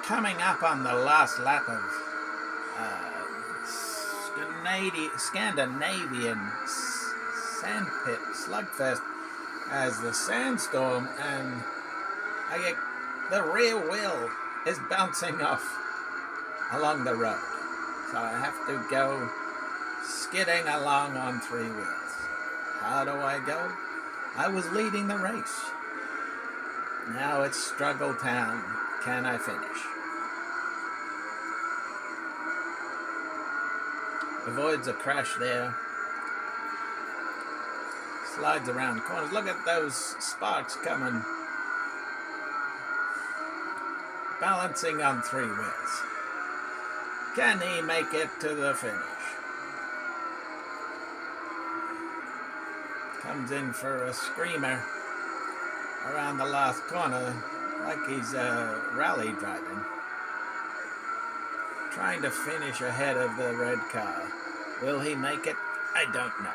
coming up on the last lap of Scandinavian sandpit slugfest as the Sandstorm, and I get the rear wheel is bouncing off along the road, so I have to go skidding along on 3 wheels. How do I go? I was leading the race. Now it's struggle town. Can I finish? Avoids a crash there. Slides around corners. Look at those sparks coming. Balancing on 3 wheels. Can he make it to the finish? Comes in for a screamer around the last corner, like he's rally driving. Trying to finish ahead of the red car. Will he make it? I don't know.